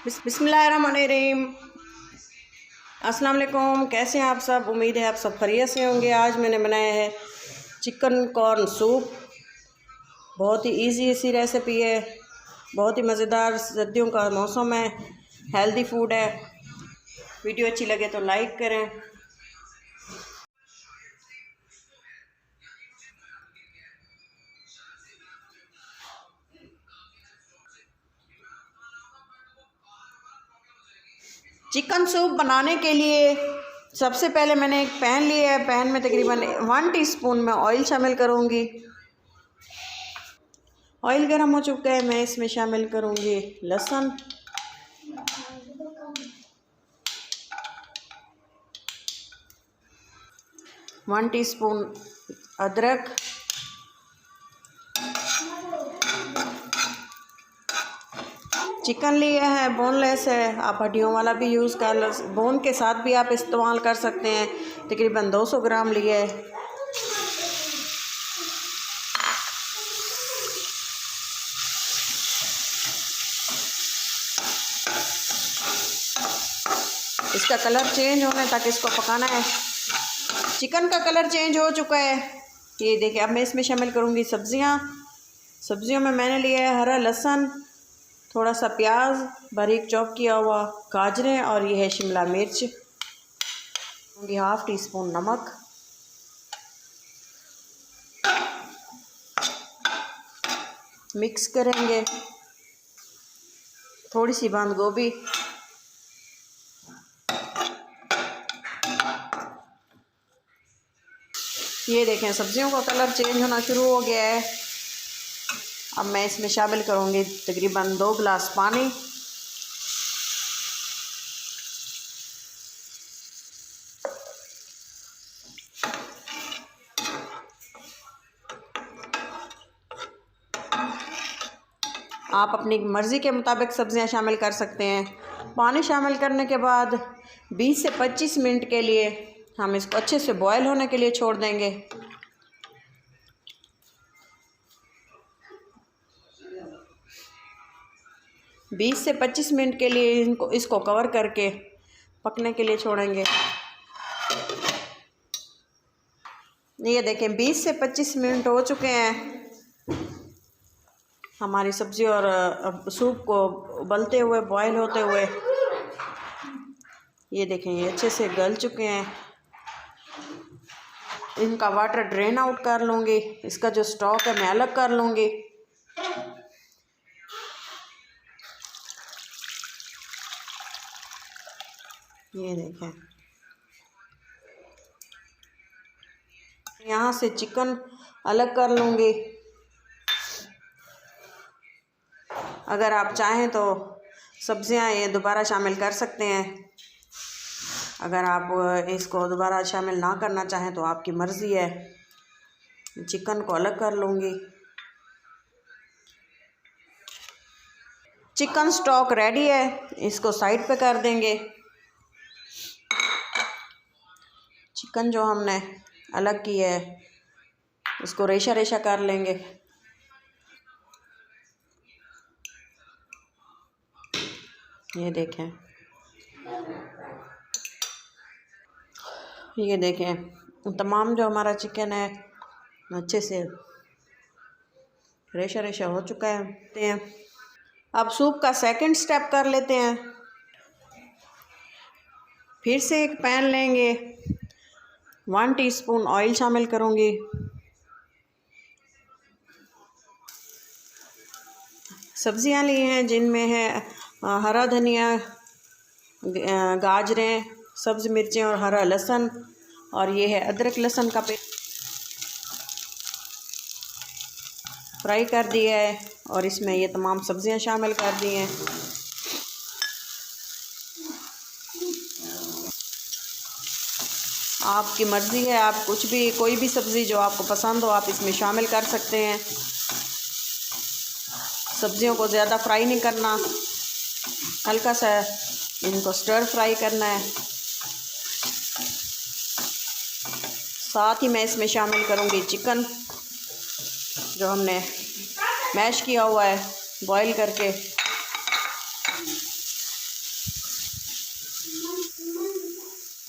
बिस्मिल्लाहिर्रहमानिर्रहीम। अस्सलाम वालेकुम। कैसे हैं आप सब? उम्मीद है आप सब खैरियत से होंगे। आज मैंने बनाया है चिकन कॉर्न सूप। बहुत ही इजी सी रेसिपी है, बहुत ही मज़ेदार। सर्दियों का मौसम है, हेल्दी फूड है। वीडियो अच्छी लगे तो लाइक करें। चिकन सूप बनाने के लिए सबसे पहले मैंने एक पैन लिया है। पैन में तकरीबन 1 टीस्पून में ऑयल शामिल करूँगी। ऑयल गर्म हो चुका है, मैं इसमें शामिल करूँगी लहसुन, वन टीस्पून अदरक, चिकन लिया है बोनलेस है, आप हड्डियों वाला भी यूज़ कर, बोन के साथ भी आप इस्तेमाल कर सकते हैं। तकरीबन 200 ग्राम लिया है। इसका कलर चेंज होने तक इसको पकाना है। चिकन का कलर चेंज हो चुका है, ये देखिए। अब मैं इसमें शामिल करूँगी सब्ज़ियाँ। सब्ज़ियों में मैंने लिया है हरा लहसुन, थोड़ा सा प्याज, बारीक चॉप किया हुआ, गाजरें और ये है शिमला मिर्च। हाफ टी स्पून नमक, मिक्स करेंगे। थोड़ी सी बंद गोभी, ये देखें सब्जियों का कलर चेंज होना शुरू हो गया है। अब मैं इसमें शामिल करूँगी तकरीबन 2 गिलास पानी। आप अपनी मर्ज़ी के मुताबिक सब्ज़ियां शामिल कर सकते हैं। पानी शामिल करने के बाद 20 से 25 मिनट के लिए हम इसको अच्छे से बॉयल होने के लिए छोड़ देंगे। बीस से 25 मिनट के लिए इसको कवर करके पकने के लिए छोड़ेंगे। ये देखें 20 से 25 मिनट हो चुके हैं हमारी सब्ज़ी और सूप को उबलते हुए, बॉयल होते हुए। ये देखें ये अच्छे से गल चुके हैं। इनका वाटर ड्रेन आउट कर लूँगी, इसका जो स्टॉक है मैं अलग कर लूँगी। ये देखें यहाँ से चिकन अलग कर लूँगी। अगर आप चाहें तो सब्ज़ियाँ ये दोबारा शामिल कर सकते हैं। अगर आप इसको दोबारा शामिल ना करना चाहें तो आपकी मर्ज़ी है। चिकन को अलग कर लूँगी। चिकन स्टॉक रेडी है, इसको साइड पे कर देंगे। चिकन जो हमने अलग की है उसको रेशा रेशा कर लेंगे। ये देखें, ये देखें तमाम जो हमारा चिकन है अच्छे से रेशा रेशा हो चुका है। अब सूप का सेकंड स्टेप कर लेते हैं। फिर से एक पैन लेंगे, 1 टीस्पून ऑयल शामिल करूँगी। सब्जियां ली हैं जिनमें है हरा धनिया, गाजरें, सब्ज़ मिर्चें और हरा लहसुन, और ये है अदरक लहसुन का पेस्ट। फ्राई कर दिया है और इसमें ये तमाम सब्जियां शामिल कर दी हैं। आपकी मर्ज़ी है, आप कुछ भी, कोई भी सब्ज़ी जो आपको पसंद हो आप इसमें शामिल कर सकते हैं। सब्जियों को ज़्यादा फ्राई नहीं करना, हल्का सा इनको स्टर फ्राई करना है। साथ ही मैं इसमें शामिल करूँगी चिकन जो हमने मैश किया हुआ है बॉईल करके।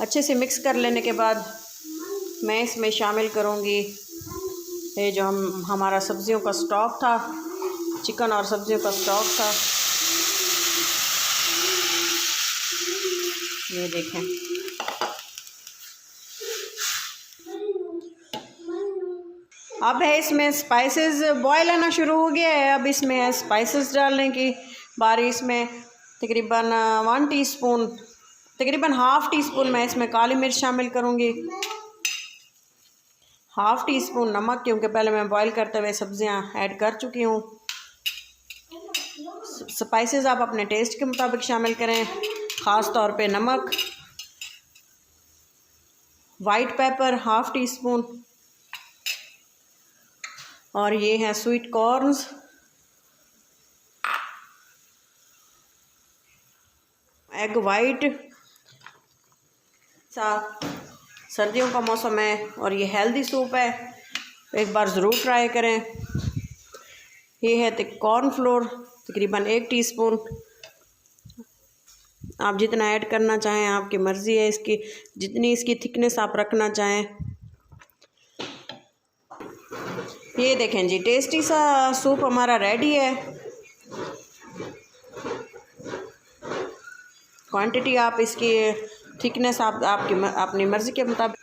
अच्छे से मिक्स कर लेने के बाद मैं इसमें शामिल करूँगी ये जो हमारा सब्ज़ियों का स्टॉक था, चिकन और सब्ज़ियों का स्टॉक था। ये देखें, अब है इसमें स्पाइसेस बॉयल आना शुरू हो गया है। अब इसमें स्पाइसेस डालने की बारी। इसमें तकरीबन 1 टीस्पून, तकरीबन हाफ़ टी स्पून मैं इसमें काली मिर्च शामिल करूँगी, हाफ़ टी स्पून नमक, क्योंकि पहले मैं बॉईल करते हुए सब्ज़ियाँ ऐड कर चुकी हूँ। स्पाइसेस आप अपने टेस्ट के मुताबिक शामिल करें, ख़ास तौर पे नमक। White paper half tea spoon, और ये है स्वीट कॉर्न्स, एग वाइट। सर्दियों का मौसम है और ये हेल्दी सूप है, एक बार ज़रूर ट्राई करें। ये है कॉर्नफ्लोर, तकरीबन 1 टीस्पून। आप जितना ऐड करना चाहें, आपकी मर्ज़ी है, इसकी जितनी इसकी थिकनेस आप रखना चाहें। ये देखें जी, टेस्टी सा सूप हमारा रेडी है। क्वांटिटी आप इसकी थिकनेस आप अपनी मर्ज़ी के मुताबिक